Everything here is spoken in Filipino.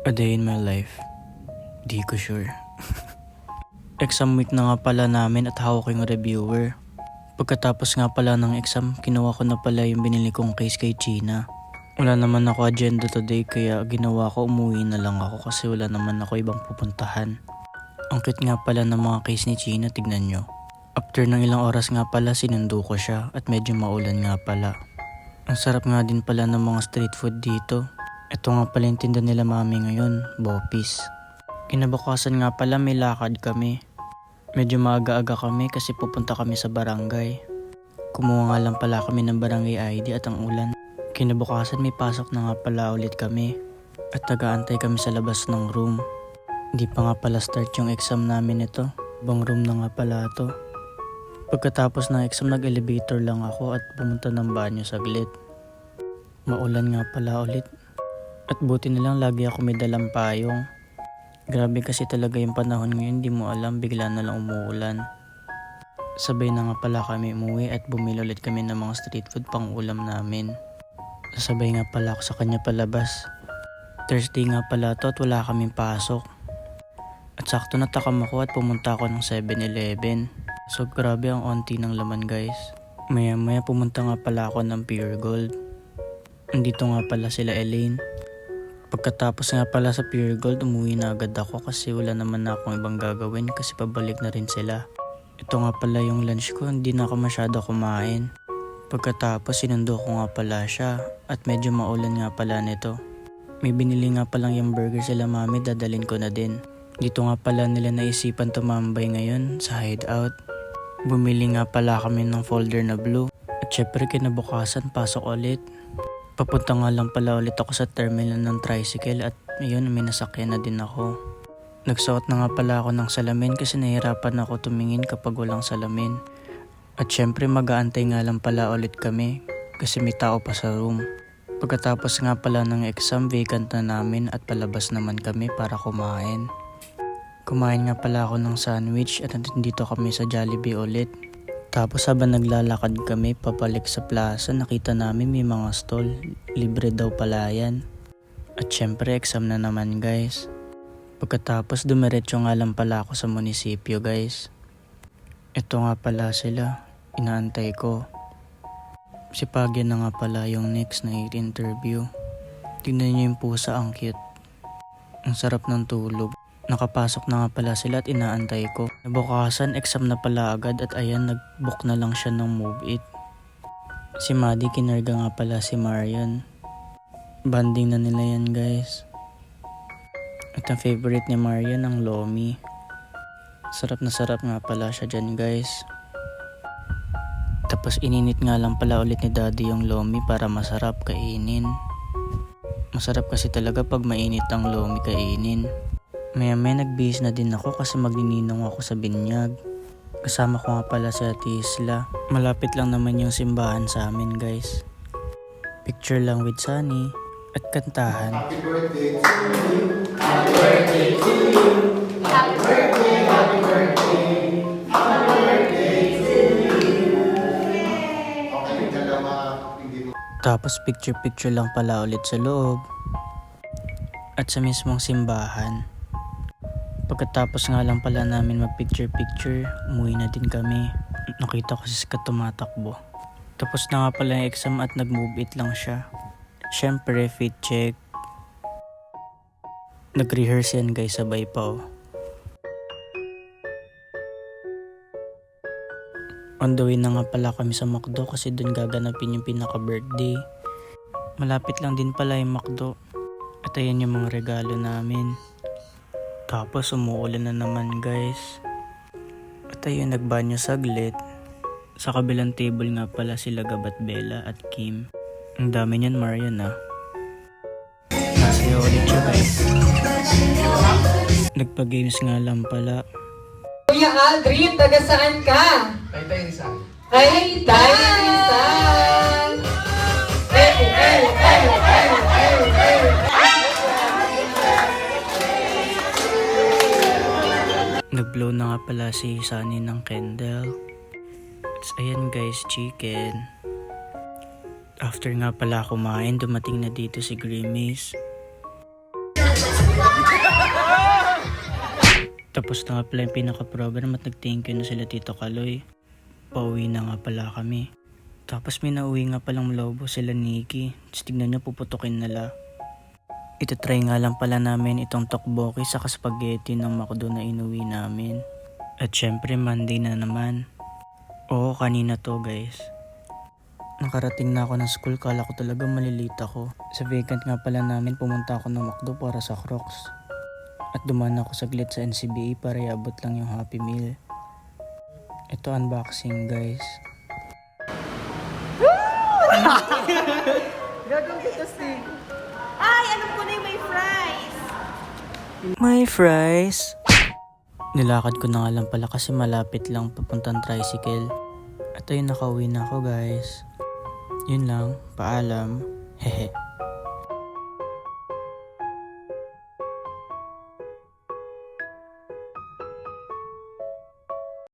A day in my life. Di ko sure. Exam week na nga pala namin at hawak ko yung reviewer. Pagkatapos nga pala ng exam, kinuha ko na pala yung binili kong case kay China. Wala naman ako agenda today kaya ginawa ko umuwi na lang ako kasi wala naman ako ibang pupuntahan. Ang cute nga pala ng mga case ni China, tignan nyo. After ng ilang oras nga pala sinundo ko siya at medyo maulan nga pala. Ang sarap nga din pala ng mga street food dito. Ito nga pala yung tinda nila mami ngayon, Bopis. Kinabukasan nga pala may lakad kami. Medyo maaga-aga kami kasi pupunta kami sa barangay. Kumuha nga lang pala kami ng barangay ID at ang ulan. Kinabukasan may pasok na nga pala ulit kami. At nag-aantay kami sa labas ng room. Hindi pa nga pala start yung exam namin ito. Ibang room na nga pala to. Pagkatapos ng exam nag-elevator lang ako at pumunta ng banyo saglit. Maulan nga pala ulit. At buti na lang lagi ako may dalang payong. Grabe kasi talaga yung panahon ngayon, di mo alam, bigla na lang umuulan. Sabay na nga pala kami umuwi at bumili ulit kami ng mga street food pang ulam namin. Sasabay nga pala ako sa kanya palabas. Thursday nga pala to at wala kaming pasok. At sakto natakam ako at pumunta ako ng 7-Eleven. So grabe ang onti ng laman guys. Maya maya pumunta nga pala ako ng Pure Gold. Andito nga pala sila Elaine. Pagkatapos nga pala sa Pure Gold, umuwi na agad ako kasi wala naman na akong ibang gagawin kasi pabalik na rin sila. Ito nga pala yung lunch ko, hindi na ako masyado kumain. Pagkatapos sinundo ko nga pala siya at medyo maulan nga pala nito. May binili nga palang yung burger sila mami, dadalhin ko na din. Dito nga pala nila naisipan tumambay ngayon sa hideout. Bumili nga pala kami ng folder na blue. At syempre kinabukasan pasok ulit. Papunta nga lang pala ulit ako sa terminal ng tricycle at yun may nasakyan na din ako. Nagsuot na nga pala ako ng salamin kasi nahirapan ako tumingin kapag walang salamin. At syempre mag-aantay nga lang pala ulit kami kasi may tao pa sa room. Pagkatapos nga pala ng exam, vacant na namin at palabas naman kami para kumain. Kumain nga pala ako ng sandwich at nandito kami sa Jollibee ulit. Tapos habang naglalakad kami papalik sa plaza, nakita namin may mga stall. Libre daw pala yan. At syempre exam na naman guys. Pagkatapos dumiretso nga lang pala ako sa munisipyo guys. Ito nga pala sila. Inaantay ko. Si Pagya na nga pala yung next na interview. Tingnan niyo yung pusa, ang cute. Ang sarap ng tulog. Nakapasok na nga pala sila at inaantay ko. Nabukasan, exam na pala agad at ayan, nag-book na lang siya ng Move It. Si Maddie, kinarga nga pala si Marian. Banding na nila yan guys. At ang favorite ni Marian, ang Lomi. Sarap na sarap nga pala siya dyan guys. Tapos ininit nga lang pala ulit ni Daddy yung Lomi para masarap kainin. Masarap kasi talaga pag mainit ang Lomi kainin. Maya nagbihis na din ako kasi magnininong ako sa binyag. Kasama ko nga pala si Ate Isla. Malapit lang naman yung simbahan sa amin guys. Picture lang with Sunny at kantahan. Happy birthday to you. Happy birthday to you. Happy birthday, happy birthday. Happy birthday to you. Okay, dalawa. Tapos picture lang pala ulit sa loob. At sa mismong simbahan. Pagkatapos nga lang pala namin mag-picture, umuwi na din kami. Nakita ko si Skat tumatakbo. Tapos na nga pala yung exam at nag-move it lang siya. Syempre, fit check. Nag-rehearse yan guys, sabay pa oh. On the way na nga pala kami sa McDo kasi dun gaganapin yung pinaka-birthday. Malapit lang din pala yung McDo. At ayan yung mga regalo namin. Tapos umuulan na naman guys. At ayun, nagbanyo saglit. Sa kabilang table nga pala sila Gabat Bella at Kim. Ang dami niyan Marian ah. Nasayaw ulit siya guys. Nagpa-games nga lang pala. Kuya Aldrin, taga saan ka? Taytay Rizal. Ay, Taytay Rizal! Nag-blow na nga pala si Sunny ng candle. Tapos ayan guys, chicken. After nga pala kumain, dumating na dito si Grimace. Tapos na nga pala yung pinaka-program at nag-thank you na sila Tito Kaloy. Pauwi na nga pala kami. Tapos may nauwi nga palang lobo sila Nikki. Tapos tignan nyo, puputukin nila. Itatry nga lang pala namin itong tteokbokki sa spaghetti ng McDo na inuwi namin. At syempre Monday na naman. Oo, kanina to guys. Nakarating na ako ng school, kala ko talaga malilita ako. Sa vacant nga pala namin, pumunta ako ng McDo para sa Crocs. At dumaan ako saglit sa NCBA para iabot lang yung Happy Meal. Ito unboxing guys. Gagawin ko kasi. Ay, alam ko na yung may fries. May fries? Nilakad ko na nga lang pala kasi malapit lang papuntang tricycle. At ayun, nakauwi na ako guys. Yun lang, paalam. Hehe.